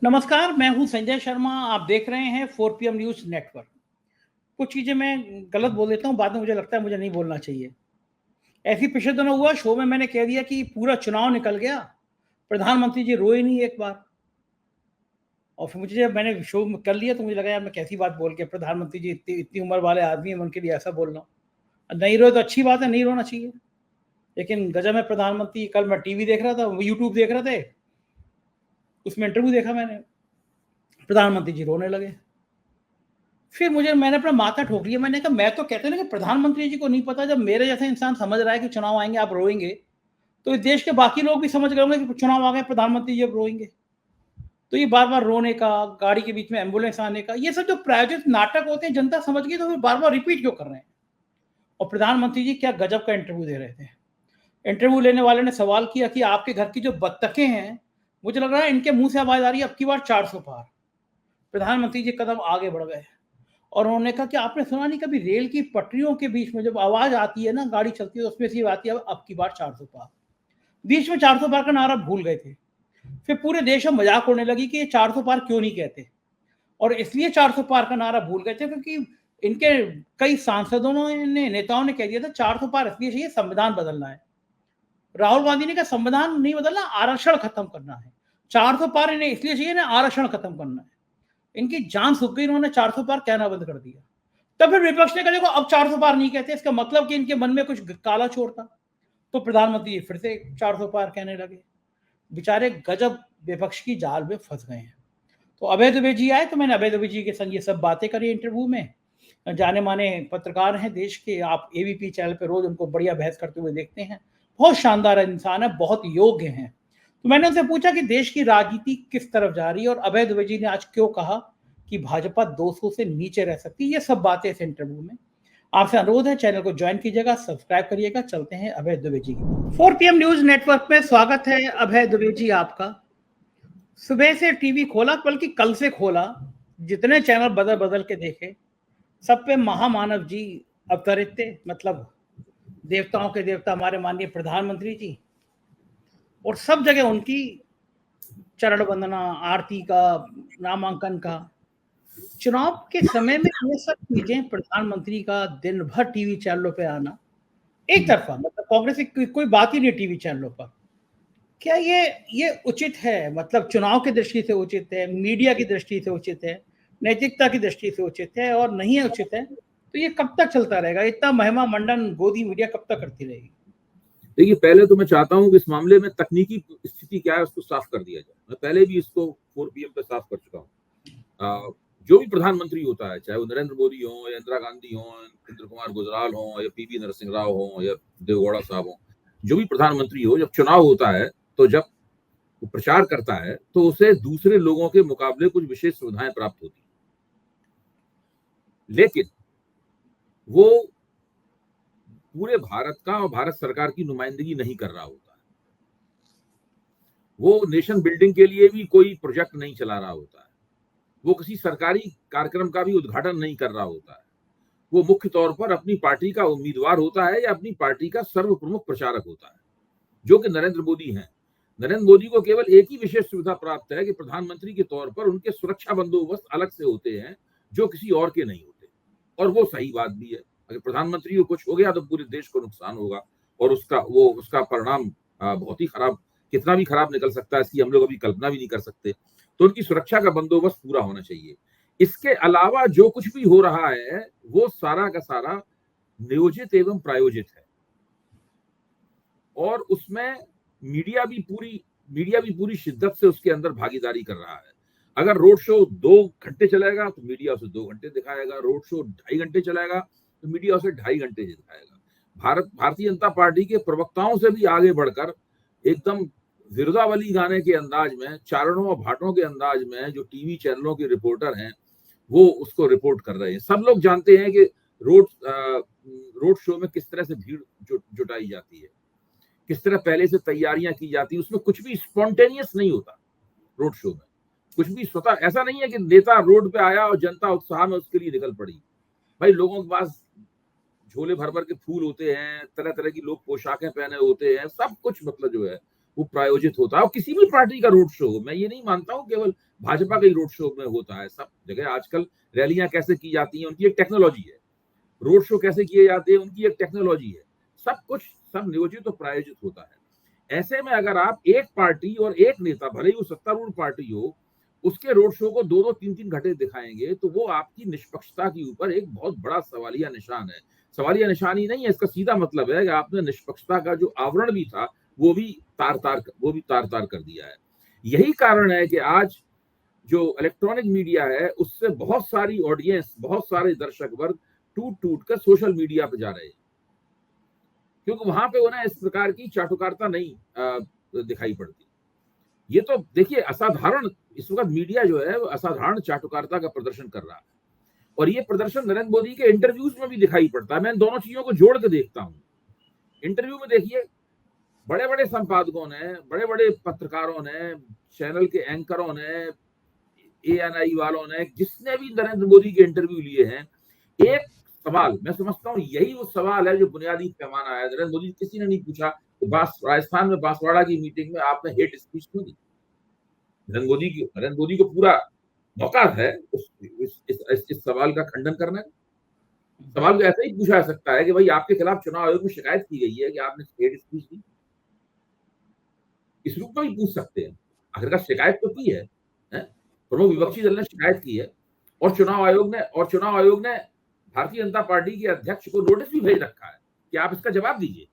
नमस्कार, मैं हूं संजय शर्मा। आप देख रहे हैं 4 PM न्यूज़ नेटवर्क। कुछ चीज़ें मैं गलत बोल देता हूं, बाद में मुझे लगता है मुझे नहीं बोलना चाहिए। ऐसे ही पिछले दिनों हुआ, शो में मैंने कह दिया कि पूरा चुनाव निकल गया, प्रधानमंत्री जी रोए नहीं एक बार। और फिर मुझे जब मैंने शो में कर लिया तो मुझे लगा यार मैं कैसी बात बोल के, प्रधानमंत्री जी इतनी इतनी उम्र वाले आदमी हैं, मैं उनके लिए ऐसा बोल रहा हूँ। नहीं रोए तो अच्छी बात है, नहीं रोना चाहिए। लेकिन गजब है प्रधानमंत्री। कल मैं टीवी देख रहा था, यूट्यूब देख रहे थे, उसमें इंटरव्यू देखा मैंने, प्रधानमंत्री जी रोने लगे। फिर मैंने अपना माथा ठोक लिया। मैंने कहा मैं तो कहते ना कि प्रधानमंत्री जी को नहीं पता, जब मेरे जैसा इंसान समझ रहा है कि चुनाव आएंगे आप रोएंगे, तो इस देश के बाकी लोग भी समझ गए होंगे कि चुनाव आ गए, प्रधानमंत्री जी अब रोएंगे। तो ये बार बार रोने का, गाड़ी के बीच में एम्बुलेंस आने का, ये सब जो प्रायोजित नाटक होते हैं, जनता समझ गई, तो फिर बार बार रिपीट क्यों कर रहे हैं। और प्रधानमंत्री जी क्या गजब का इंटरव्यू दे रहे थे। इंटरव्यू लेने वाले ने सवाल किया कि आपके घर की जो बत्तखें हैं, मुझे लग रहा है इनके मुंह से आवाज आ रही है अब की बार 400 पार। प्रधानमंत्री जी कदम आगे बढ़ गए और उन्होंने कहा कि आपने सुना नहीं, कभी रेल की पटरियों के बीच में जब आवाज आती है ना, गाड़ी चलती है, तो उसमें से आती है अब की बार 400 पार। बीच में 400 पार का नारा भूल गए थे। फिर पूरे देश में मजाक उड़ने लगी कि ये 400 पार क्यों नहीं कहते। और इसलिए 400 पार का नारा भूल गए थे क्योंकि इनके कई सांसदों ने, नेताओं ने कह दिया था 400 पार इसलिए चाहिए, संविधान बदलना है। राहुल गांधी ने कहा संविधान नहीं बदलना, आरक्षण खत्म करना है। 400 पार इन्हें इसलिए चाहिए ना, आरक्षण खत्म करना है। इनकी जान सूख गई, इन्होंने 400 पार कहना बंद कर दिया। तब फिर विपक्ष ने कहा देखो अब 400 पार नहीं कहते, इसका मतलब कि इनके मन में कुछ काला चोर था। तो प्रधानमंत्री फिर से 400 पार कहने लगे। बेचारे गजब विपक्ष की जाल में फंस गए हैं। तो अभय दुबे जी आए, तो मैंने अभय दुबे जी के संग ये सब बातें करी इंटरव्यू में। जाने माने पत्रकार हैं देश के, आप एबीपी चैनल पे रोज उनको बढ़िया बहस करते हुए देखते हैं। बहुत शानदार इंसान है, बहुत योग्य हैं। तो मैंने उनसे पूछा कि देश की राजनीति किस तरफ जा रही है और अभय दुबे जी ने आज क्यों कहा कि भाजपा 200 से नीचे रह सकती है। ये सब बातें इस इंटरव्यू में। आपसे अनुरोध है चैनल को ज्वाइन कीजिएगा, सब्सक्राइब करिएगा। चलते हैं अभय दुबे जी की। 4 PM न्यूज नेटवर्क में स्वागत है अभय दुबे जी आपका। सुबह से टीवी खोला, बल्कि कल से खोला, जितने चैनल बदल बदल के देखे, सब पे महामानव जी अवतरित थे। मतलब देवताओं के देवता हमारे माननीय प्रधानमंत्री जी, और सब जगह उनकी चरण वंदना, आरती का, नामांकन का। चुनाव के समय में ये सब चीजें, प्रधानमंत्री का दिन भर टीवी चैनलों पे आना, एक तरफा, मतलब कांग्रेस की कोई बात ही नहीं टीवी चैनलों पर। क्या ये उचित है? मतलब चुनाव की दृष्टि से उचित है, मीडिया की दृष्टि से उचित है, नैतिकता की दृष्टि से उचित है? और नहीं है उचित है तो ये कब तक चलता रहेगा? इतना महिमा मंडन गोदी मीडिया कब तक करती रहेगी? देखिए, पहले तो मैं चाहता हूं कि इस मामले में तकनीकी स्थिति क्या है उसको साफ कर दिया जाए। मैं पहले भी इसको 4 PM पे साफ कर चुका हूं। जो भी प्रधानमंत्री होता है, चाहे वो नरेंद्र मोदी हो या इंदिरा गांधी हो, इंद्र कुमार गुजराल हो या पीवी नरसिंह राव हो या देवगौड़ा साहब हो, जो भी प्रधानमंत्री हो, जब चुनाव होता है तो जब वो प्रचार करता है तो उसे दूसरे लोगों के मुकाबले कुछ विशेष सुविधाएं प्राप्त होती हैं। लेकिन वो पूरे भारत का और भारत सरकार की नुमाइंदगी नहीं कर रहा होता है। वो नेशन बिल्डिंग के लिए भी कोई प्रोजेक्ट नहीं चला रहा होता है। वो किसी सरकारी कार्यक्रम का भी उद्घाटन नहीं कर रहा होता है। वो मुख्य तौर पर अपनी पार्टी का उम्मीदवार होता है या अपनी पार्टी का सर्व प्रमुख प्रचारक होता है, जो कि नरेंद्र मोदी हैं। नरेंद्र मोदी को केवल एक ही विशेष सुविधा प्राप्त है कि प्रधानमंत्री के तौर पर उनके सुरक्षा बंदोबस्त अलग से होते हैं, जो किसी और के नहीं होते। और वो सही बात भी है। अगर प्रधानमंत्री को कुछ हो गया तो पूरे देश को नुकसान होगा और उसका परिणाम बहुत ही खराब, कितना भी खराब निकल सकता है, इसकी हम लोग अभी कल्पना भी नहीं कर सकते। तो उनकी सुरक्षा का बंदोबस्त पूरा होना चाहिए। इसके अलावा जो कुछ भी हो रहा है वो सारा का सारा नियोजित एवं प्रायोजित है, और उसमें मीडिया भी पूरी शिद्दत से उसके अंदर भागीदारी कर रहा है। अगर रोड शो 2 घंटे चलेगा तो मीडिया उसे 2 घंटे दिखाएगा। रोड शो 2.5 घंटे चलेगा तो मीडिया उसे 2.5 घंटे दिखाएगा। भारतीय जनता पार्टी के प्रवक्ताओं से भी आगे बढ़कर एकदम विरुदावली गाने के अंदाज में, चारणों और भाटों के अंदाज में जो टीवी चैनलों के रिपोर्टर हैं वो उसको रिपोर्ट कर रहे हैं। सब लोग जानते हैं कि रोड शो में किस तरह से भीड़ जुटाई जाती है, किस तरह पहले से तैयारियां की जाती है। उसमें कुछ भी स्पॉन्टेनियस नहीं होता। रोड शो में कुछ भी स्वतः ऐसा नहीं है कि नेता रोड पे आया और जनता उत्साह में उसके लिए निकल पड़ी। भाई, लोगों के पास झोले भर भर के फूल होते हैं, तरह तरह की लोग पोशाकें पहने होते हैं, सब कुछ मतलब जो है वो प्रायोजित होता है। और किसी भी पार्टी का रोड शो, मैं ये नहीं मानता हूँ केवल भाजपा के ही रोड शो में होता है, सब जगह आजकल रैलियां कैसे की जाती हैं उनकी एक टेक्नोलॉजी है, रोड शो कैसे किए जाते हैं उनकी एक टेक्नोलॉजी है, सब कुछ सब नियोजित और प्रायोजित होता है। ऐसे में अगर आप एक पार्टी और एक नेता, भले ही वो सत्तारूढ़ पार्टी हो, उसके रोड शो को 2-2, 3-3 घंटे दिखाएंगे तो वो आपकी निष्पक्षता के ऊपर एक बहुत बड़ा सवालिया निशान है। सवालिया निशान ही नहीं है, इसका सीधा मतलब है कि आपने निष्पक्षता का जो आवरण भी था वो भी तार-तार कर दिया है। यही कारण है कि आज जो इलेक्ट्रॉनिक मीडिया है उससे बहुत सारी ऑडियंस, बहुत सारे दर्शक वर्ग टूट कर सोशल मीडिया पे जा रहे हैं, क्योंकि वहां पे उन्हें इस प्रकार की चाटुकारिता नहीं दिखाई पड़ती। ये तो देखिए असाधारण, इस वक्त मीडिया जो है वो असाधारण चाटुकारिता का प्रदर्शन कर रहा है, और ये प्रदर्शन नरेंद्र मोदी के इंटरव्यूज में भी दिखाई पड़ता है। मैं इन दोनों चीजों को जोड़ के देखता हूँ। इंटरव्यू में देखिए, बड़े बड़े संपादकों ने, बड़े बड़े पत्रकारों ने, चैनल के एंकरों ने, ANI वालों ने, जिसने भी नरेंद्र मोदी के इंटरव्यू लिए हैं, एक सवाल मैं समझता हूँ यही वो सवाल है जो बुनियादी पैमाना है। नरेंद्र मोदी किसी ने नहीं पूछा कि राजस्थान में बांसवाड़ा की मीटिंग में आपने हेट स्पीच क्यों दी। नरेंद्र मोदी को पूरा मौका है इस सवाल का खंडन करने का। सवाल को ऐसे ही पूछा जा सकता है कि भाई आपके खिलाफ चुनाव आयोग में शिकायत की गई है कि आपने हेट स्पीच दी, इस रूप में भी पूछ सकते हैं। आखिरकार शिकायत तो की है, प्रमुख विपक्षी दल ने शिकायत की है, और चुनाव आयोग ने भारतीय जनता पार्टी के अध्यक्ष को नोटिस भी भेज रखा है कि आप इसका जवाब दीजिए।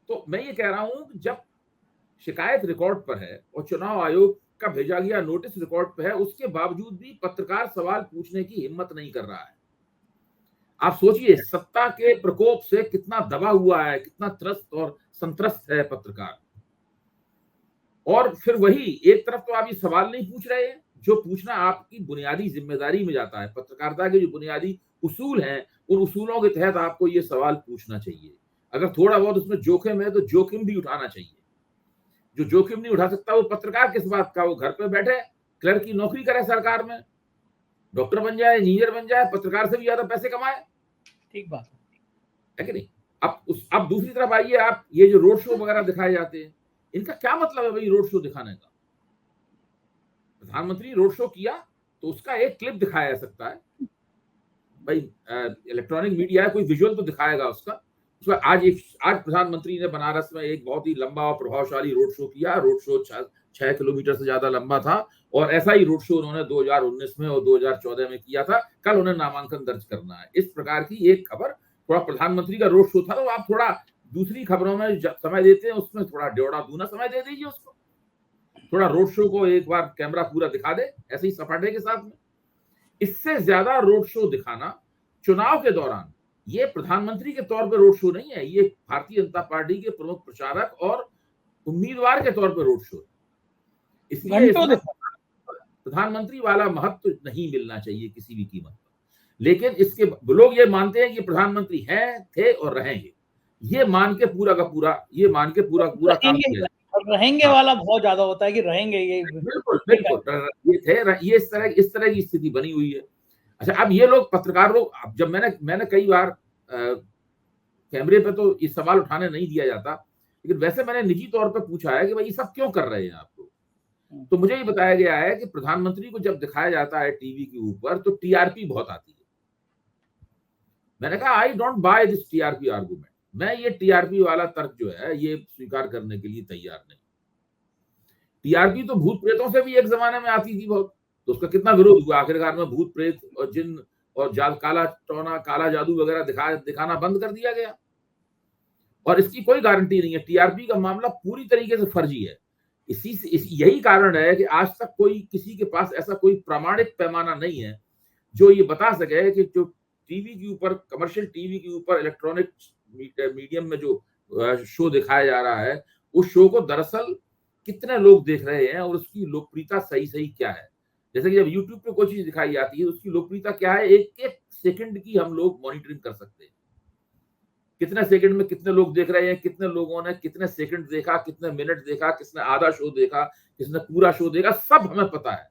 तो मैं ये कह रहा हूं कि जब शिकायत रिकॉर्ड पर है और चुनाव आयोग का भेजा गया नोटिस रिकॉर्ड पर है, उसके बावजूद भी पत्रकार सवाल पूछने की हिम्मत नहीं कर रहा है। आप सोचिए, सत्ता के प्रकोप से कितना दबा हुआ है, कितना त्रस्त और संत्रस्त है पत्रकार। और फिर वही एक तरफ तो आप ये सवाल नहीं पूछ रहे हैं जो पूछना आपकी बुनियादी जिम्मेदारी में जाता है। पत्रकारिता के जो बुनियादी उसूल हैं, उन उसूलों के तहत आपको ये सवाल पूछना चाहिए। अगर थोड़ा बहुत उसमें जोखिम है तो जोखिम भी उठाना चाहिए। जो जोखिम नहीं उठा सकता वो पत्रकार किस बात का, वो घर पे बैठे क्लर्क की नौकरी करे सरकार में, डॉक्टर बन जाए, इंजीनियर बन जाए, पत्रकार से भी ज्यादा पैसे कमाए। ठीक बात है कि नहीं। अब दूसरी तरफ आइए, आप ये जो रोड शो वगैरह दिखाए जाते हैं, इनका क्या मतलब है भाई रोड शो दिखाने का। प्रधानमंत्री रोड शो किया तो उसका एक क्लिप दिखाया जा सकता है भाई, इलेक्ट्रॉनिक मीडिया है, कोई विजुअल तो दिखाएगा उसका। आज प्रधानमंत्री ने बनारस में एक बहुत ही लंबा और प्रभावशाली रोड शो किया। रोड शो 6 किलोमीटर से ज्यादा लंबा था, और ऐसा ही रोड शो उन्होंने 2019 में और 2014 में किया था। कल उन्हें नामांकन दर्ज करना है। इस प्रकार की एक खबर, थोड़ा प्रधानमंत्री का रोड शो था, तो आप थोड़ा दूसरी खबरों में समय देते हैं, उसमें थोड़ा डेढ़ा दूना समय दे दीजिए उसको। थोड़ा रोड शो को एक बार कैमरा पूरा दिखा दे ऐसे ही सपाटे के साथ में। इससे ज्यादा रोड शो दिखाना चुनाव के दौरान, ये प्रधानमंत्री के तौर पर रोड शो नहीं है, ये भारतीय जनता पार्टी के प्रमुख प्रचारक और उम्मीदवार के तौर पर रोड शो। इसलिए प्रधानमंत्री वाला महत्व नहीं मिलना चाहिए किसी भी कीमत पर। लेकिन इसके लोग ये मानते हैं कि प्रधानमंत्री हैं, थे और रहेंगे, ये मान के पूरा काम किया रहेंगे वाला बहुत ज्यादा होता है कि रहेंगे ये। बिल्कुल ये थे, ये इस तरह की स्थिति बनी हुई है। अच्छा, अब ये लोग पत्रकार लोग, जब मैंने कई बार कैमरे पे तो ये सवाल उठाने नहीं दिया जाता, लेकिन वैसे मैंने निजी तौर पे पूछा है कि भाई ये सब क्यों कर रहे हैं आप लोग। तो मुझे ये बताया गया है कि प्रधानमंत्री को जब दिखाया जाता है टीवी के ऊपर तो टीआरपी बहुत आती है। मैंने कहा I don't by this TRP argument, मैं ये टीआरपी वाला तर्क जो है ये स्वीकार करने के लिए तैयार नहीं। टीआरपी तो भूत प्रेतों से भी एक जमाने में आती थी बहुत, तो उसका कितना विरोध हुआ। आखिरकार में भूत प्रेत और जिन और काला टोना, काला जादू वगैरह दिखाना बंद कर दिया गया, और इसकी कोई गारंटी नहीं है। टीआरपी का मामला पूरी तरीके से फर्जी है। यही कारण है कि आज तक किसी के पास ऐसा कोई प्रामाणिक पैमाना नहीं है जो ये बता सके कि जो टीवी के ऊपर, कमर्शियल टीवी के ऊपर इलेक्ट्रॉनिक मीडियम में जो शो दिखाया जा रहा है, उस शो को दरअसल कितने लोग देख रहे हैं और उसकी लोकप्रियता सही क्या है। जैसे कि जब यूट्यूब पे कोई चीज दिखाई जाती है, उसकी लोकप्रियता क्या है, एक सेकंड की हम लोग मॉनिटरिंग कर सकते हैं। कितने सेकंड में कितने लोग देख रहे हैं, कितने लोगों ने कितने सेकंड देखा, कितने मिनट देखा, किसने आधा शो देखा, किसने पूरा शो देखा, सब हमें पता है।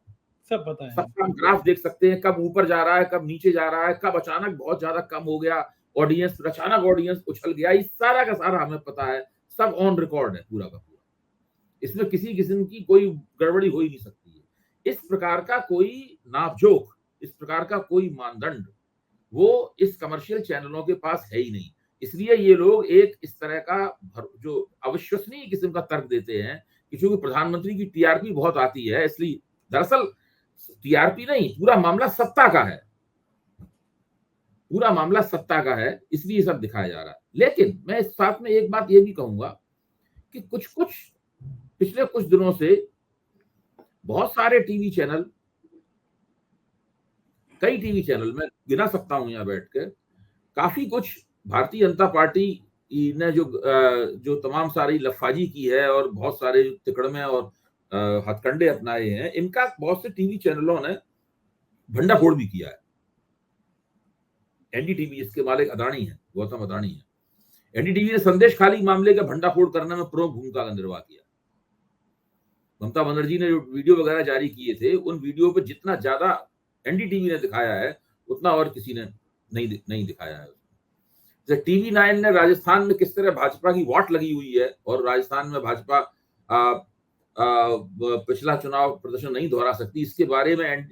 सबका हम ग्राफ देख सकते हैं, कब ऊपर जा रहा है, कब नीचे जा रहा है, कब अचानक बहुत ज्यादा कम हो गया ऑडियंस, अचानक ऑडियंस उछल गया, इस सारा का सारा हमें पता है। सब ऑन रिकॉर्ड है पूरा का पूरा, इसमें किसी किस्म की कोई गड़बड़ी हो ही नहीं सकती है। इस प्रकार का कोई नापजोक, इस प्रकार का कोई मानदंड वो इस कमर्शियल चैनलों के पास है ही नहीं। इसलिए ये लोग एक इस तरह का जो अविश्वसनीय किस्म का तर्क देते हैं कि चूंकि प्रधानमंत्री की टीआरपी बहुत आती है, इसलिए दरअसल टीआरपी नहीं, पूरा मामला सत्ता का है, पूरा मामला सत्ता का है, इसलिए सब दिखाया जा रहा है। लेकिन मैं इस साथ में एक बात ये भी कहूंगा कि कुछ पिछले कुछ दिनों से बहुत सारे टीवी चैनल, कई टीवी चैनल मैं गिना सकता हूं यहां बैठ कर, काफी कुछ भारतीय जनता पार्टी ने जो तमाम सारी लफाजी की है और बहुत सारे तिकड़मे और हथकंडे अपनाए हैं, इनका बहुत से टीवी चैनलों ने भंडाफोड़ भी किया है। एनडीटीवी, इसके मालिक अदानी है, गौतम अदानी है। एनडीटीवी ने संदेश खाली मामले का भंडाफोड़ करने में प्रमुख भूमिका का निर्वाह किया। ममता बनर्जी ने जो वीडियो वगैरह जारी किए थे, उन वीडियो पर जितना ज्यादा एनडीटीवी ने दिखाया है उतना और किसी ने नहीं दिखाया है। जैसे टीवी 9 ने राजस्थान में किस तरह भाजपा की वाट लगी हुई है और राजस्थान में भाजपा पिछला चुनाव प्रदर्शन नहीं दोहरा सकती, इसके बारे में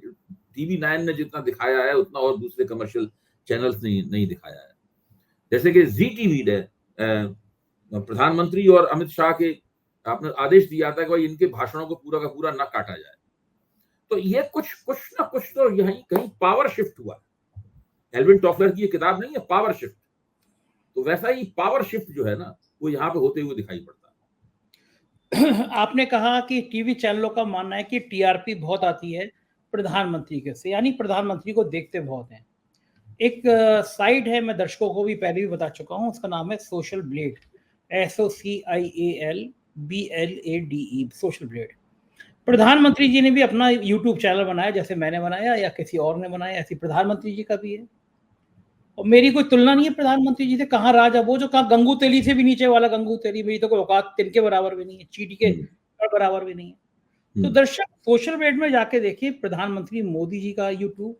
टीवी 9 ने जितना दिखाया है उतना और दूसरे कमर्शियल चैनल्स ने नहीं दिखाया है। जैसे कि जी टीवी ने प्रधानमंत्री और अमित शाह के आपने आदेश दिया था कि भाई इनके भाषणों को पूरा का पूरा न काटा जाए। तो ये कुछ ना कुछ तो यहीं कहीं पावर शिफ्ट हुआ। एल्विन टॉफलर की ये किताब नहीं है पावर शिफ्ट, तो वैसा ही पावर शिफ्ट जो है ना वो यहाँ पे होते हुए दिखाई पड़ता है। आपने कहा कि टीवी चैनलों का मानना है कि टीआरपी बहुत आती है प्रधानमंत्री के से, यानी प्रधानमंत्री को देखते बहुत हैं। एक साइट है, मैं दर्शकों को भी पहले भी बता चुका हूं, उसका नाम है social blade, SOCIALBLADE, social blade. प्रधानमंत्री जी ने भी अपना यूट्यूब चैनल बनाया, जैसे मैंने बनाया या किसी और ने बनाया, ऐसी प्रधानमंत्री जी का भी है। और मेरी कोई तुलना नहीं है प्रधानमंत्री जी से, कहाँ राजा वो जो कहा गंगू तेली से भी नीचे वाला गंगू तेली, मेरी तो कोई औकात तिनके बराबर भी नहीं है, चीटी के बराबर भी नहीं है। तो दर्शक सोशल ब्लेड में जाके देखिए प्रधानमंत्री मोदी जी का यूट्यूब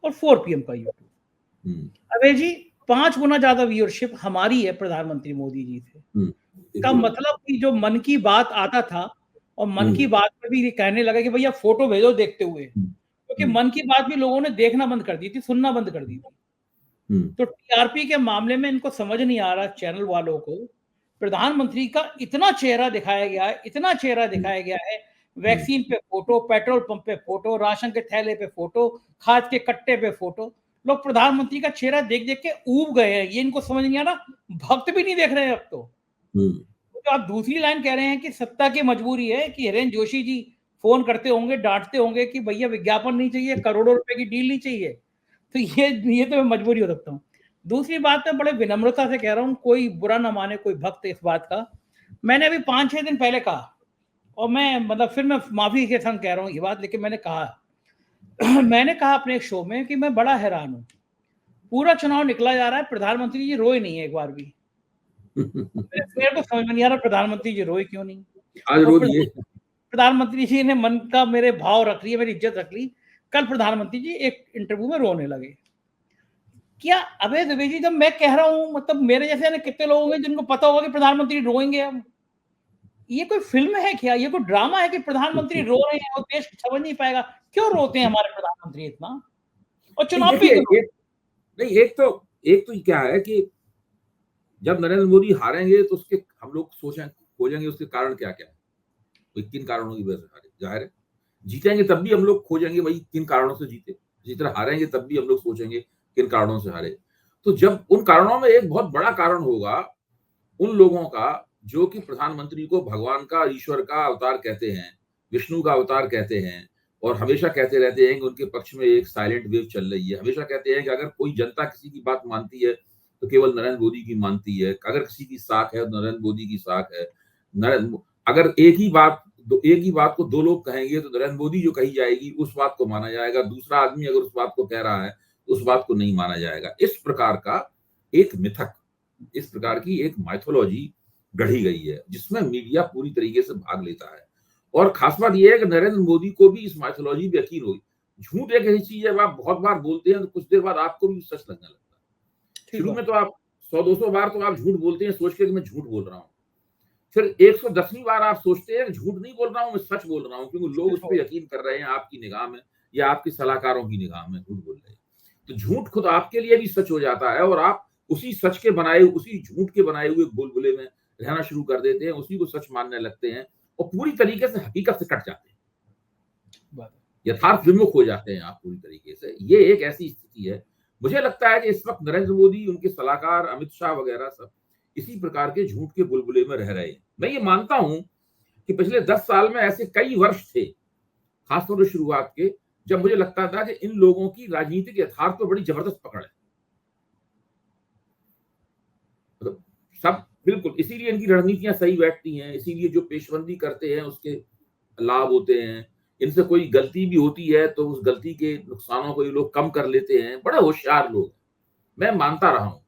और 4 PM का यूट्यूब। अबे जी 5 गुना ज्यादा व्यूअरशिप हमारी है प्रधानमंत्री मोदी जी से। का मतलब कि जो मन की बात आता था और मन की बात में भी कहने लगा कि भैया फोटो भेजो देखते हुए, क्योंकि मन की बात भी लोगों ने देखना बंद कर दी थी, सुनना बंद कर दी थी। तो टीआरपी के मामले में इनको समझ नहीं आ रहा चैनल वालों को, प्रधानमंत्री का इतना चेहरा दिखाया गया है, इतना चेहरा दिखाया गया है, वैक्सीन पे फोटो, पेट्रोल पंप पे फोटो, राशन के थैले पे फोटो, खाद के कट्टे पे फोटो, लोग प्रधानमंत्री का चेहरा देख देख के ऊब गए हैं। ये इनको समझ नहीं आ रहा, भक्त भी नहीं देख रहे हैं अब तो। तो आप दूसरी लाइन कह रहे हैं कि सत्ता की मजबूरी है कि हिरेन जोशी जी फोन करते होंगे, डांटते होंगे कि भैया विज्ञापन नहीं चाहिए, करोड़ों रुपए की डील नहीं चाहिए, तो ये तो मैं मजबूरी हो सकता हूँ। दूसरी बात मैं बड़े विनम्रता से कह रहा हूँ, कोई बुरा ना माने कोई भक्त इस बात का, मैंने अभी 5-6 दिन पहले कहा, और मैं मतलब फिर मैं माफी के संग कह रहा हूँ ये बात, लेकिन मैंने कहा मैंने कहा अपने एक शो में कि मैं बड़ा हैरान हूँ, पूरा चुनाव निकला जा रहा है, प्रधानमंत्री जी रोए नहीं है एक बार भी। मेरे को समझ में नहीं आ रहा प्रधानमंत्री जी रोए क्यों नहीं। आज रो दिए। प्रधानमंत्री जी ने मन का मेरे भाव रख लिए, मेरी इज्जत रख ली, कल प्रधानमंत्री जी एक इंटरव्यू में रोने लगे। क्या अबे दुबे जी, जब मैं कह रहा हूं, मतलब मेरे जैसे कितने लोग होंगे जिनको पता होगा कि प्रधानमंत्री रोएंगे। अब ये कोई फिल्म है क्या, ये कोई ड्रामा है कि प्रधानमंत्री रो रहे हैं और देश समझ नहीं पाएगा क्यों रोते हैं हमारे प्रधानमंत्री इतना, और चुनाव पे नहीं। एक तो क्या है कि जब नरेंद्र मोदी हारेंगे तो उसके हम लोग खोजेंगे उसके कारण क्या क्या है, कोई किन कारणों की वजह से हारे, जाहिर है जीतेंगे तब भी हम लोग खोजेंगे भाई किन कारणों से जीते, जिस तरह हारेंगे तब भी हम लोग सोचेंगे किन कारणों से हारे। तो जब उन कारणों में एक बहुत बड़ा कारण होगा उन लोगों का जो कि प्रधानमंत्री को भगवान का, ईश्वर का अवतार कहते हैं, विष्णु का अवतार कहते हैं, और हमेशा कहते रहते हैं कि उनके पक्ष में एक साइलेंट वेव चल रही है। हमेशा कहते हैं कि अगर कोई जनता किसी की बात मानती है तो केवल नरेंद्र मोदी की मानती है, अगर किसी की साख है तो नरेंद्र मोदी की साख है। अगर एक ही बात को दो लोग कहेंगे तो नरेंद्र मोदी जो कही जाएगी उस बात को माना जाएगा, दूसरा आदमी अगर उस बात को कह रहा है तो उस बात को नहीं माना जाएगा। इस प्रकार का एक मिथक, इस प्रकार की एक माइथोलॉजी गढ़ी गई है जिसमें मीडिया पूरी तरीके से भाग लेता है। और खास बात यह है कि नरेंद्र मोदी को भी इस माइथोलॉजी पे यकीन होगी। झूठ एक ऐसी चीज है, जब आप बहुत बार बोलते हैं तो कुछ देर बाद आपको भी सच लगने लगता है। शुरू में तो आप 100-200 बार तो आप झूठ बोलते हैं सोच के कि मैं झूठ बोल रहा हूँ, फिर 110वीं बार आप सोचते हैं झूठ नहीं बोल रहा हूं, मैं सच बोल रहा हूं, क्योंकि लोग उस पर यकीन कर रहे हैं आपकी निगाह में या आपके सलाहकारों की निगाह में झूठ बोल रहे हैं। तो झूठ खुद आपके लिए भी सच हो जाता है और आप उसी सच के बनाए, उसी झूठ के बनाए हुए बुलबुले में रहना शुरू कर देते हैं, उसी को सच मानने लगते हैं और पूरी तरीके से हकीकत से कट जाते हैं, यथार्थ विमुख हो जाते हैं आप पूरी तरीके से। ये एक ऐसी स्थिति है। मुझे लगता है कि इस वक्त नरेंद्र मोदी, उनके सलाहकार अमित शाह वगैरह सब इसी प्रकार के झूठ के बुलबुले में रह रहे हैं। मैं ये मानता हूं कि पिछले 10 साल में ऐसे कई वर्ष थे, खासतौर से शुरुआत के, जब मुझे लगता था कि इन लोगों की राजनीतिक यथार्थ पर बड़ी जबरदस्त पकड़ है। मतलब सब बिल्कुल, इसीलिए इनकी रणनीतियां सही बैठती हैं, इसीलिए जो पेशबंदी करते हैं उसके लाभ होते हैं। इनसे कोई गलती भी होती है तो उस गलती के नुकसानों को ये लोग कम कर लेते हैं। बड़े होशियार लोग, मैं मानता रहा हूं।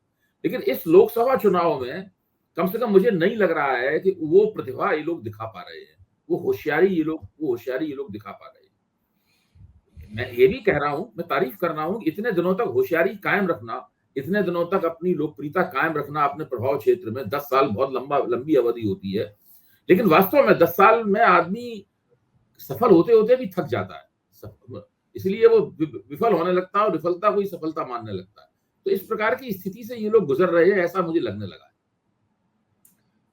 लेकिन इस लोकसभा चुनाव में कम से कम मुझे नहीं लग रहा है कि वो प्रतिभा ये लोग दिखा पा रहे हैं, वो होशियारी ये लोग दिखा पा रहे हैं। मैं ये भी कह रहा हूं, मैं तारीफ कर रहा हूं, इतने दिनों तक होशियारी कायम रखना, इतने दिनों तक अपनी लोकप्रियता कायम रखना अपने प्रभाव क्षेत्र में, 10 साल बहुत लंबी अवधि होती है। लेकिन वास्तव में 10 साल में आदमी सफल होते होते भी थक जाता है, इसलिए वो विफल होने लगता है और विफलता को ही सफलता मानने लगता है। तो इस प्रकार की स्थिति से ये लोग गुजर रहे हैं, ऐसा मुझे लगने लगा है।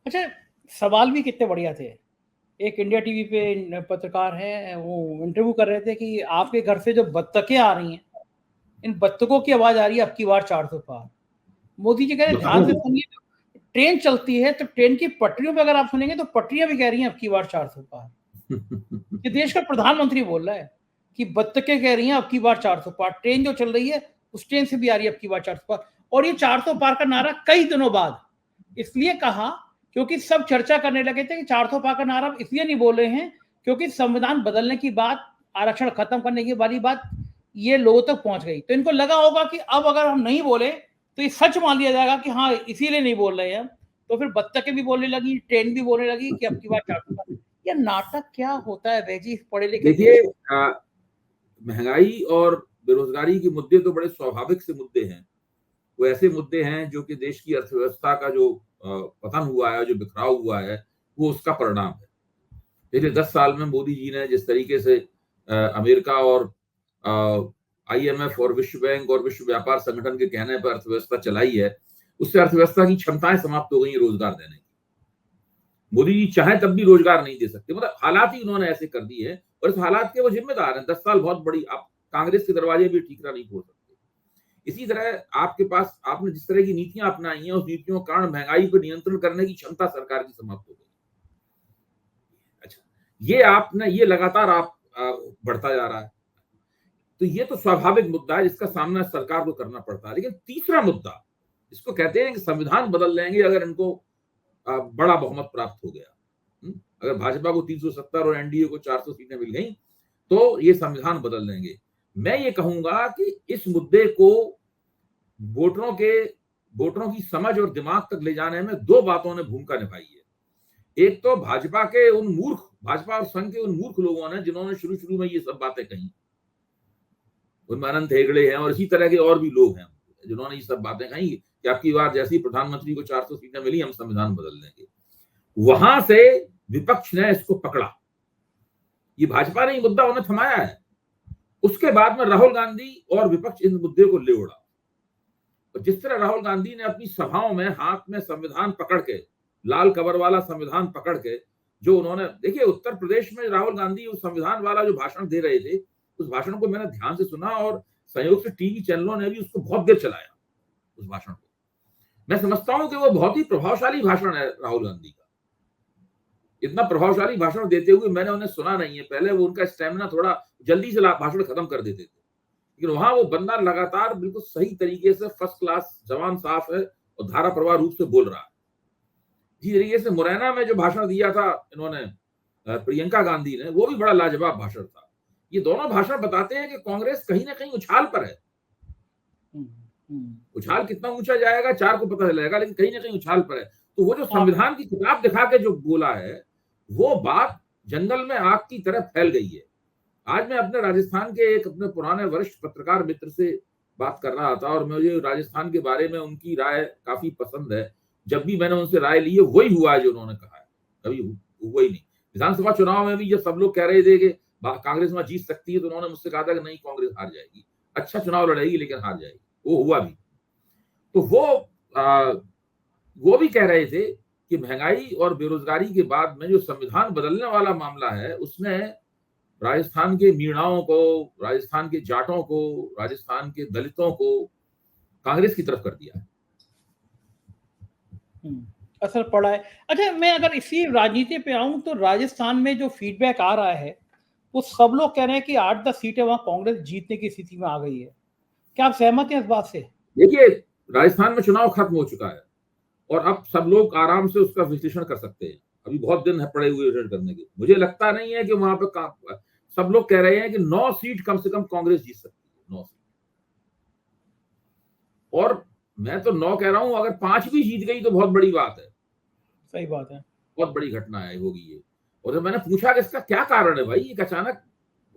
अच्छा, सवाल भी कितने बढ़िया थे। एक इंडिया टीवी पे पत्रकार है, वो इंटरव्यू कर रहे थे कि आपके घर से जो बत्तखें आ रही हैं, इन बत्तखों की आवाज आ रही है अब की बार 400 पार। मोदी जी कह रहे ध्यान से सुनिए, ट्रेन चलती है तो ट्रेन की पटरियों पे अगर आप सुनेंगे तो पटरियां भी कह रही हैं अब की बार 400 पार। ये देश का प्रधानमंत्री बोल रहा है कि बत्तखें कह रही हैं अब की बार 400 पार, ट्रेन जो चल रही है उस ट्रेन से भी आ रही है अब की बार 400 पार। और ये 400 पार का नारा कई दिनों बाद इसलिए कहा क्योंकि सब चर्चा करने लगे थे कि 400 पार का नारा इसलिए नहीं बोल रहे हैं क्योंकि संविधान बदलने की बात, आरक्षण खत्म करने की वाली बात ये लोगों तक पहुंच गई। तो इनको लगा होगा कि अब अगर हम नहीं बोले तो ये सच मान लिया जाएगा कि हाँ इसीलिए नहीं बोल रहे हैं। तो फिर बत्तखें भी बोलने लगी, ट्रेन भी बोलने लगी कि अब की बार 400 पार। ये नाटक क्या होता है वैजी पढ़े लिखे? देखिए, महंगाई और बेरोजगारी के मुद्दे तो बड़े स्वाभाविक से मुद्दे हैं। वो ऐसे मुद्दे हैं जो कि देश की अर्थव्यवस्था का जो पतन हुआ है, जो बिखराव हुआ है, वो उसका परिणाम है। पिछले 10 साल में मोदी जी ने जिस तरीके से अमेरिका और IMF और विश्व बैंक और विश्व व्यापार संगठन के कहने पर अर्थव्यवस्था चलाई है, उससे अर्थव्यवस्था की क्षमताएं समाप्त हो गई रोजगार देने की। मोदी जी चाहे तब भी रोजगार नहीं दे सकते, मतलब हालात ही उन्होंने ऐसे कर दिए हैं और इस हालात के वो जिम्मेदार हैं। 10 साल बहुत बड़ी, आप कांग्रेस के दरवाजे भी ठीकरा नहीं खोल सकते। इसी तरह आपके पास, आपने जिस तरह की नीतियां अपनाई हैं, उस नीतियों के कारण महंगाई पर नियंत्रण करने की क्षमता सरकार की समाप्त हो गई। अच्छा, ये लगातार आप बढ़ता जा रहा है, तो ये तो स्वाभाविक मुद्दा है जिसका सामना सरकार को करना पड़ता है। लेकिन तीसरा मुद्दा, इसको कहते हैं कि संविधान बदल लेंगे अगर इनको बड़ा बहुमत प्राप्त हो गया। अगर भाजपा को 370 और NDA को 400 सीटें मिल गई तो ये संविधान बदल लेंगे। मैं ये कहूंगा कि इस मुद्दे को वोटरों की समझ और दिमाग तक ले जाने में दो बातों ने भूमिका निभाई है। एक तो भाजपा और संघ के उन मूर्ख लोगों ने जिन्होंने शुरू में ये सब बातें कही, उनमें अनंत हेगड़े हैं और इसी तरह के और भी लोग हैं जिन्होंने ये सब बातें कही कि आपकी बार जैसी प्रधानमंत्री को 400 सीटें मिली हम संविधान बदल देंगे। वहां से विपक्ष ने इसको पकड़ा, ये भाजपा ने मुद्दा उन्हें थमाया है। उसके बाद में राहुल गांधी और विपक्ष इस मुद्दे को ले उड़ा। और जिस तरह राहुल गांधी ने अपनी सभाओं में हाथ में संविधान पकड़ के, लाल कवर वाला संविधान पकड़ के, जो उन्होंने, देखिए उत्तर प्रदेश में राहुल गांधी उस संविधान वाला जो भाषण दे रहे थे, उस भाषण को मैंने ध्यान से सुना और संयोग से टीवी चैनलों ने भी उसको बहुत देर चलाया, उस भाषण को। मैं समझता हूं कि वो बहुत ही प्रभावशाली भाषण है राहुल गांधी का। इतना प्रभावशाली भाषण देते हुए मैंने उन्हें सुना नहीं है पहले। वो उनका स्टेमिना, थोड़ा जल्दी से भाषण खत्म कर देते थे, लेकिन वहां वो बंदा लगातार बिल्कुल सही तरीके से, फर्स्ट क्लास, जवान साफ है और धारा प्रवाह रूप से बोल रहा है। इसी तरीके से मुरैना में जो भाषण दिया था इन्होंने, प्रियंका गांधी ने, वो भी बड़ा लाजवाब भाषण था। ये दोनों भाषण बताते हैं कि कांग्रेस कहीं ना कहीं उछाल पर है। उछाल कितना ऊंचा जाएगा 4 को पता चलेगा, लेकिन कहीं ना कहीं उछाल पर है। तो वो जो संविधान की किताब दिखा के जो बोला है, वो बात जंगल में आग की तरह फैल गई है। आज मैं अपने राजस्थान के एक अपने पुराने वरिष्ठ पत्रकार मित्र से बात कर रहा था और मुझे राजस्थान के बारे में उनकी राय काफी पसंद है। जब भी मैंने उनसे राय ली है वही हुआ है जो उन्होंने कहा है। कभी हुआ ही नहीं। विधानसभा चुनाव में भी जब सब लोग कह रहे थे कि कांग्रेस वहां जीत सकती है, तो उन्होंने मुझसे कहा था कि नहीं, कांग्रेस हार जाएगी, अच्छा चुनाव लड़ेगी लेकिन हार जाएगी। वो हुआ भी। तो वो भी कह रहे थे कि महंगाई और बेरोजगारी के बाद में जो संविधान बदलने वाला मामला है, उसने राजस्थान के मीणाओं को, राजस्थान के जाटों को, राजस्थान के दलितों को कांग्रेस की तरफ कर दिया है। असर पड़ा है। अच्छा, मैं अगर इसी राजनीति पे आऊं तो राजस्थान में जो फीडबैक आ रहा है वो सब लोग कह रहे हैं कि 8-10 सीटें वहां कांग्रेस जीतने की स्थिति में आ गई है। क्या आप सहमत हैं इस बात से? देखिए, राजस्थान में चुनाव खत्म हो चुका है और अब सब लोग आराम से उसका विश्लेषण कर सकते हैं। अभी बहुत दिन है पड़े हुए विश्लेषण करने के। मुझे लगता नहीं है कि वहां पे सब लोग कह रहे हैं कि 9 सीट कम से कम कांग्रेस जीत सकती है, 9 सीट। और मैं तो 9 कह रहा हूं, अगर 5 भी जीत गई तो बहुत बड़ी बात है। सही बात है। बहुत बड़ी घटना है होगी ये। और जब मैंने पूछा कि इसका क्या कारण है भाई, एक अचानक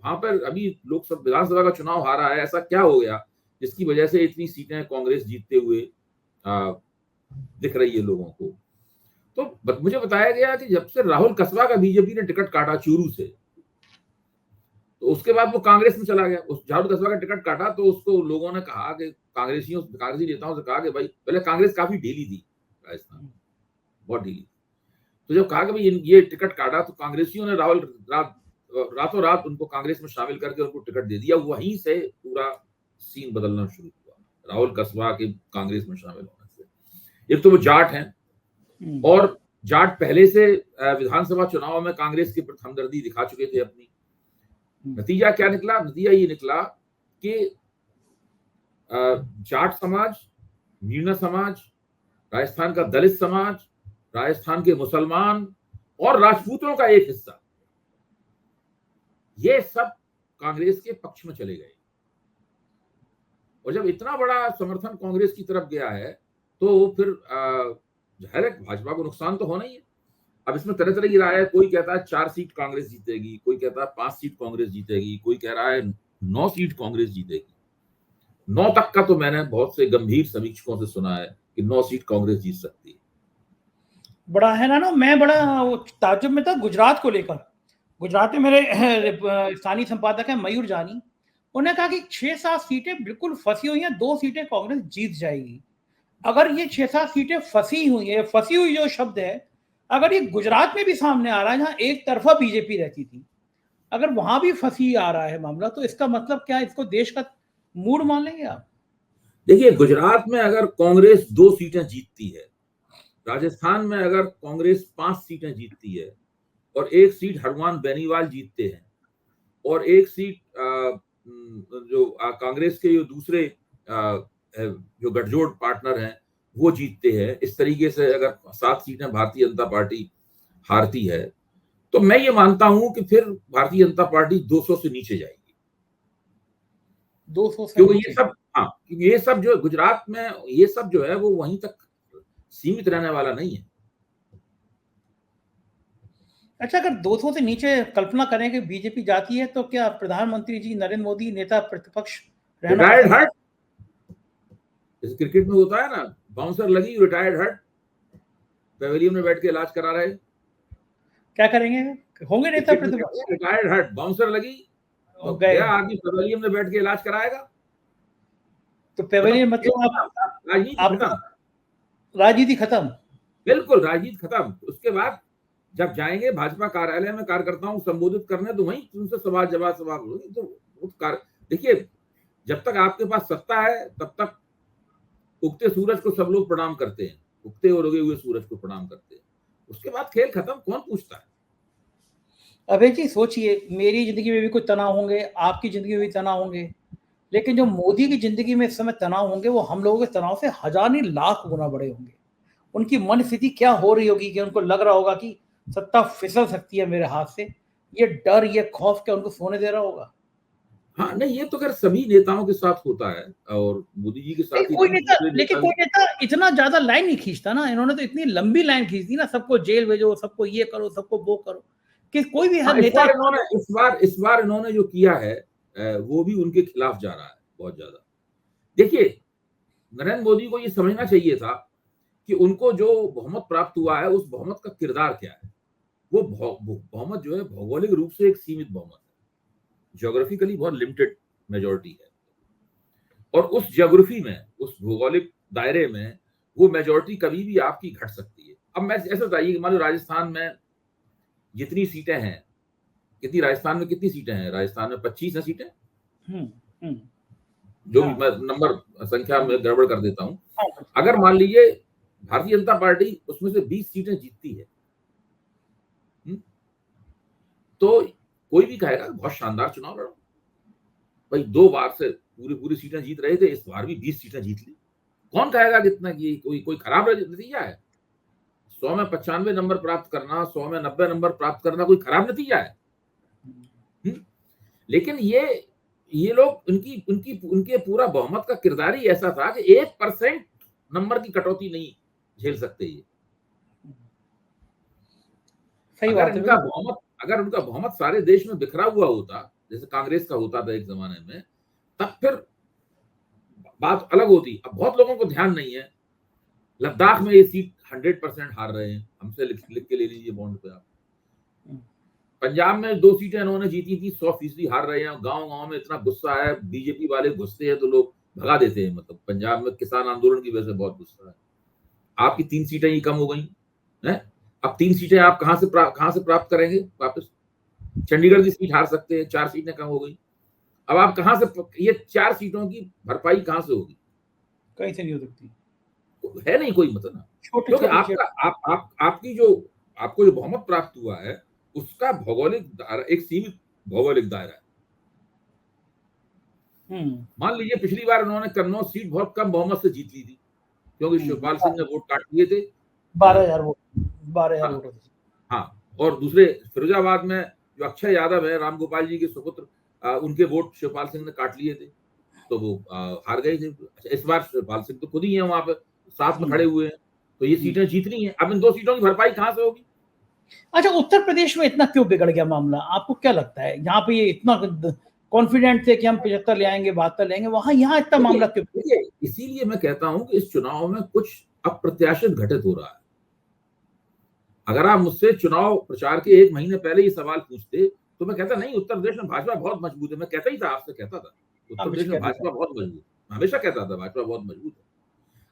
वहां पर अभी लोकसभा विधानसभा का चुनाव हारा है, ऐसा क्या हो गया जिसकी वजह से इतनी सीटें कांग्रेस जीतते हुए दिख रही है लोगों को। तो मुझे बताया गया कि जब से राहुल कसबा का बीजेपी ने टिकट काटा चूरू से, तो उसके बाद वो कांग्रेस में चला गया। उस राहुल कसबा का टिकट काटा तो उसको लोगों ने कहा कि कांग्रेसी नेताओं से कहा कि भाई, पहले कांग्रेस काफी ढीली थी राजस्थान, बहुत ढीली। तो जब कहा कि भाई ये टिकट काटा, तो कांग्रेसियों ने रातों रात उनको कांग्रेस में शामिल करके उनको टिकट दे दिया। वहीं से पूरा सीन बदलना शुरू हुआ राहुल कसबा के कांग्रेस में शामिल होने से। एक तो वो जाट हैं और जाट पहले से विधानसभा चुनाव में कांग्रेस के प्रति हमदर्दी दिखा चुके थे अपनी। नतीजा क्या निकला? नतीजा ये निकला कि जाट समाज, मीणा समाज, राजस्थान का दलित समाज, राजस्थान के मुसलमान और राजपूतों का एक हिस्सा, ये सब कांग्रेस के पक्ष में चले गए। और जब इतना बड़ा समर्थन कांग्रेस की तरफ गया है तो फिर जाहिर है भाजपा को नुकसान तो होना ही है। अब इसमें तरह तरह की राय है। कोई कहता है 4 सीट कांग्रेस जीतेगी, कोई कहता है 5 सीट कांग्रेस जीतेगी, कोई कह रहा है 9 सीट कांग्रेस जीतेगी। 9 तक का तो मैंने बहुत से गंभीर समीक्षकों से सुना है कि 9 सीट कांग्रेस जीत सकती है। बड़ा है ना, मैं बड़ा ताज्जुब में था गुजरात को लेकर। गुजरात में मेरे स्थानीय संपादक है मयूर जानी, उन्होंने कहा कि 6-7 सीटें बिल्कुल फंसी हुई हैं, 2 सीटें कांग्रेस जीत जाएगी। अगर ये 6-7 सीटें फंसी हुई है, फंसी हुई जो शब्द है, अगर ये गुजरात में भी सामने आ रहा है जहां एक तरफा बीजेपी रहती थी, अगर वहां भी फंसी आ रहा है मामला, तो इसका मतलब क्या, इसको देश का मूड मान लेंगे आप? देखिए, गुजरात में अगर कांग्रेस 2 सीटें जीतती है, राजस्थान में अगर कांग्रेस 5 सीटें जीतती है और 1 सीट हनुमान बेनीवाल जीतते हैं और 1 सीट जो कांग्रेस के जो दूसरे जो गठजोड़ पार्टनर हैं वो जीतते हैं, इस तरीके से अगर 7 सीटें भारतीय जनता पार्टी हारती है, तो मैं ये मानता हूं कि फिर भारतीय जनता पार्टी 200 से नीचे जाएगी। 200 से क्योंकि नीचे? ये सब, हाँ, ये सब जो गुजरात में ये सब जो है वो वहीं तक सीमित रहने वाला नहीं है। अच्छा, अगर 200 से नीचे कल्पना करें कि बीजेपी जाती है, तो क्या प्रधानमंत्री जी नरेंद्र मोदी नेता प्रतिपक्ष रहना रिटायर्ड पसंद? हट, जैसे क्रिकेट में होता है ना, बाउंसर लगी, रिटायर्ड हट, पेवेलियन में बैठ के इलाज करा रहे। क्या करेंगे? होंगे नेता क्रिकेट में कहते प्रतिपक्ष? हैं रिटायर्ड हट, बाउंसर लगी तो गए गया आदमी पेवेलियन में बैठ के इलाज कराएगा। तो पेवेलियन मतलब राजनीति आप खत्म, राजनीति खत्म। बिल्कुल राजनीति खत्म। उसके बाद जब जाएंगे भाजपा कार्यालय में कार्यकर्ताओं को संबोधित करने, तो वहीं उनसे सवाल जवाब होगी। तो देखिए, जब तक आपके पास सत्ता है तब तक उगते सूरज को सब लोग प्रणाम करते हैं, उगते और उगे हुए सूरज को प्रणाम करते हैं। उसके बाद खेल खत्म, कौन पूछता है। अभय जी सोचिए, मेरी जिंदगी में भी कुछ तनाव होंगे, आपकी जिंदगी में भी तनाव होंगे, लेकिन जो मोदी की जिंदगी में इस समय तनाव होंगे वो हम लोगों के तनाव से हजार नहीं लाख गुना बड़े होंगे। उनकी मन स्थिति क्या हो रही होगी कि उनको लग रहा होगा कि सत्ता फिसल सकती है मेरे हाथ से। ये डर, ये खौफ क्या उनको सोने दे रहा होगा? हाँ नहीं, ये तो खैर सभी नेताओं के साथ होता है और मोदी जी के साथ ही कोई नहीं, नेता, दूसरे लेकिन नेता कोई भी। नेता इतना ज्यादा लाइन नहीं खींचता ना। इन्होंने तो इतनी लंबी लाइन खींच दी ना, सबको जेल भेजो, सबको ये करो, सबको वो करो, कि कोई भी हर हाँ, नेता। इस बार इन्होंने जो किया है वो भी उनके खिलाफ जा रहा है बहुत ज्यादा। देखिए, नरेंद्र मोदी को ये समझना चाहिए था कि उनको जो बहुमत प्राप्त हुआ है उस बहुमत का किरदार क्या है। वो बहुमत जो है भौगोलिक रूप से एक सीमित बहुमत है, ज्योग्राफिकली बहुत लिमिटेड मेजोरिटी है, और उस ज्योग्राफी में, उस भौगोलिक दायरे में वो मेजोरिटी कभी भी आपकी घट सकती है। अब मैं ऐसा बताइए कि मान लो राजस्थान में जितनी सीटें हैं, कितनी राजस्थान में कितनी सीटें हैं? राजस्थान में 25 है सीटें, जो भी हाँ, मैं नंबर संख्या में गड़बड़ कर देता हूं। हाँ, अगर मान लीजिए भारतीय जनता पार्टी उसमें से 20 सीटें जीतती है, तो कोई भी कहेगा बहुत शानदार चुनाव लड़ा भाई, 2 बार से पूरी पूरी सीटें जीत रहे थे, इस बार भी 20 सीटें जीत ली। कौन कहेगा कितना कि कोई खराब नतीजा है? 100 में 95 नंबर प्राप्त करना, 100 में 90 नंबर प्राप्त करना कोई खराब नतीजा है? लेकिन ये लोग उनके पूरा बहुमत का किरदार ही ऐसा था कि 1% नंबर की कटौती नहीं झेल सकते ये। सही बात है। अगर उनका बहुमत सारे देश में बिखरा हुआ होता, जैसे कांग्रेस का होता था एक जमाने में, तब फिर बात अलग होती। अब बहुत लोगों को ध्यान नहीं है, लद्दाख में ये सीट 100% हार रहे हैं, हमसे लिख के ले लीजिए बॉन्ड पे आप। पंजाब में 2 सीटें इन्होंने जीती थी, 100% हार रहे हैं। गांव गांव में इतना गुस्सा है, बीजेपी वाले घुसते हैं तो लोग भगा देते हैं। मतलब पंजाब में किसान आंदोलन की वजह से बहुत गुस्सा है। आपकी 3 सीटें ही कम हो गई हैं, अब 3 सीटें आप कहां से प्राप्त करेंगे वापस? चंडीगढ़ की सीट हार सकते हैं, 4 सीटें कम हो गई। अब आप कहां से ये 4 सीटों की भरपाई कहां से होगी? कहीं से नहीं हो सकती, है नहीं कोई मतलब ना, छोटे क्योंकि छोटे आपको जो बहुमत प्राप्त हुआ है उसका भौगोलिक दायरा एक सीमित भौगोलिक दायरा है। मान लीजिए पिछली बार उन्होंने कन्नौज सीट बहुत कम बहुमत से जीत ली थी, क्योंकि शिवपाल सिंह ने वोट काट लिए थे, 12,000 वोट, 12,000 वोट। हाँ, और दूसरे फिरोजाबाद में जो अक्षय यादव है, रामगोपाल जी के सुपुत्र, उनके वोट शिवपाल सिंह ने काट लिए थे, तो वो हार गए थे। अच्छा, इस बार शिवपाल सिंह तो खुद ही है वहां पे, साथ में खड़े हुए हैं, तो ये सीटें जीतनी है। अब इन 2 सीटों की भरपाई कहां से होगी? अच्छा, उत्तर प्रदेश में इतना क्यों बिगड़ गया मामला? आपको क्या लगता है? यहाँ पे ये इतना कॉन्फिडेंट थे कि हम 75 ले आएंगे, 72 ले आएंगे, वहां यहाँ इतना मामला क्यों? देखिए, इसीलिए मैं कहता हूं कि इस चुनाव में कुछ अप्रत्याशित घटित हो रहा है। अगर आप मुझसे चुनाव प्रचार के 1 महीने पहले ये सवाल पूछते तो मैं कहता नहीं, उत्तर प्रदेश में भाजपा बहुत मजबूत है। मैं कहता ही था, आपसे कहता था उत्तर प्रदेश में भाजपा बहुत मजबूत है, हमेशा कहता था भाजपा बहुत मजबूत है।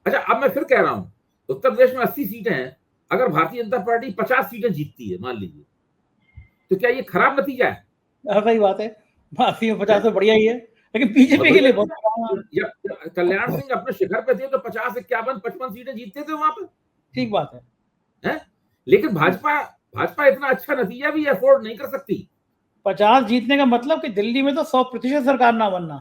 अच्छा, अब मैं फिर कह रहा हूं, उत्तर प्रदेश में 80 सीटें हैं, अगर भारतीय जनता पार्टी 50 सीटें जीतती है मान लीजिए, तो क्या ये खराब नतीजा है? सही बात है, 80 में 50 तो बढ़िया ही है, लेकिन बीजेपी के लिए बहुत। कल्याण सिंह अपने शिखर पे थे तो 50, 51, 55 सीटें जीतते थे वहां पे। ठीक बात है? लेकिन भाजपा इतना अच्छा नतीजा भी अफोर्ड नहीं कर सकती। 50 जीतने का मतलब कि दिल्ली में तो 100% सरकार ना बनना।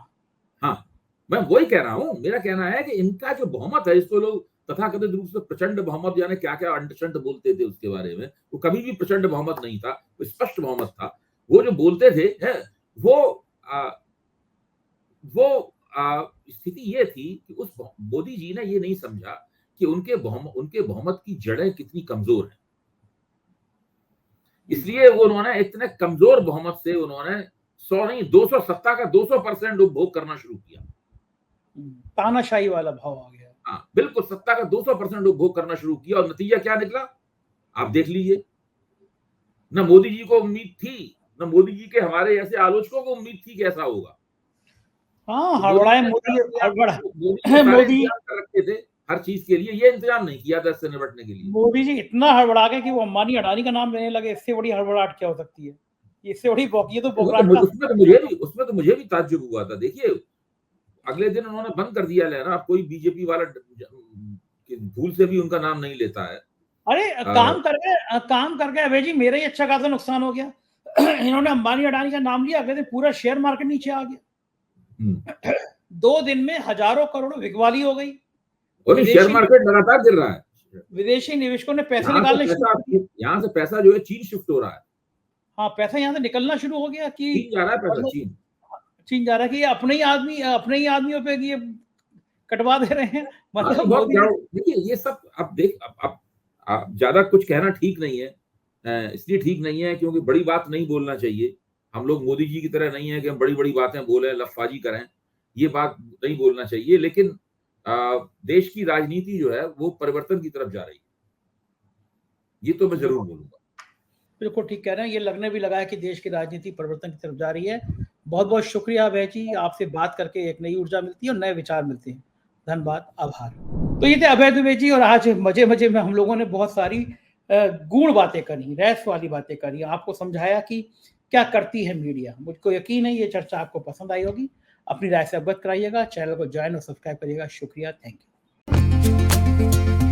हाँ, मैं वही कह रहा हूं। मेरा कहना है कि इनका जो बहुमत है, इसको लोग तथाकथित रूप से प्रचंड बहुमत, यानी क्या क्या अंडशंड बोलते थे उसके बारे में, वो कभी भी प्रचंड बहुमत नहीं था, वो स्पष्ट बहुमत था। वो जो बोलते थे है, वो स्थिति ये थी कि उस मोदी जी ने ये नहीं समझा कि उनके बहुमत की जड़ें कितनी कमजोर हैं। इसलिए वो उन्होंने इतने कमजोर बहुमत से उन्होंने 100 नहीं 200 सत्ता का 200% उपभोग करना शुरू किया। तानाशाही वाला भाव आ गया। हाँ, बिल्कुल, सत्ता का 200% उपभोग करना शुरू किया, और नतीजा क्या निकला आप देख लीजिए। न मोदी जी को उम्मीद थी, न मोदी जी के हमारे ऐसे आलोचकों को उम्मीद थी कि ऐसा होगा। हाँ, हड़बड़ाए मोदी, मोदी कर रखे थे हर चीज के लिए, ये इंतजाम नहीं किया था इससे निपटने के लिए। मोदी जी इतना हड़बड़ा गए कि वो अंबानी अडानी का नाम लेने लगे। इससे बड़ी हड़बड़ाहट क्या हो सकती है? इससे बड़ी ये तो उसमें तो मुझे भी ताज्जुब हुआ था। देखिए, अगले दिन उन्होंने बंद कर दिया लेना, अब कोई बीजेपी वाला भूल से भी उनका नाम नहीं लेता है। अरे काम कर गए अभय जी, मेरा ही अच्छा खासा नुकसान हो गया। इन्होंने अंबानी अडानी का नाम लिया, अगले दिन पूरा शेयर मार्केट नीचे आ गया। 2 दिन में हजारों करोड़ बिकवाली हो गई, और शेयर मार्केट लगातार गिर रहा है। विदेशी निवेशकों ने पैसे निकालने यहाँ से पैसा जो है चीन शिफ्ट हो रहा है। हाँ, पैसा यहाँ से निकलना शुरू हो गया कि चीन जा रहा है पैसा, चीन जा रहा है कि अपने ही आदमियों पे ये कटवा दे रहे हैं। मतलब देखिए, ये सब अब ज्यादा कुछ कहना ठीक नहीं है, इसलिए ठीक नहीं है क्योंकि बड़ी बात नहीं बोलना चाहिए। हम लोग मोदी जी की तरह नहीं है कि हम बड़ी बड़ी बातें बोलें, लफाजी करें, ये बात नहीं बोलना चाहिए। लेकिन देश की राजनीति जो है वो परिवर्तन की तरफ जा रही है, ये तो मैं जरूर बोलूंगा। बिल्कुल ठीक कह रहे हैं, ये लगने भी लगा है कि देश की राजनीति परिवर्तन की तरफ जा रही है। बहुत बहुत शुक्रिया अभय जी, आपसे बात करके एक नई ऊर्जा मिलती है और नए विचार मिलते हैं। धन्यवाद, आभार। तो ये थे अभय दुबे जी, और आज मजे मजे में हम लोगों ने बहुत सारी गूढ़ बातें करी, रहस्य वाली बातें करी, आपको समझाया कि क्या करती है मीडिया। मुझको यकीन है ये चर्चा आपको पसंद आई होगी। अपनी राय से अवगत कराइएगा, चैनल को ज्वाइन और सब्सक्राइब करिएगा। शुक्रिया, थैंक यू।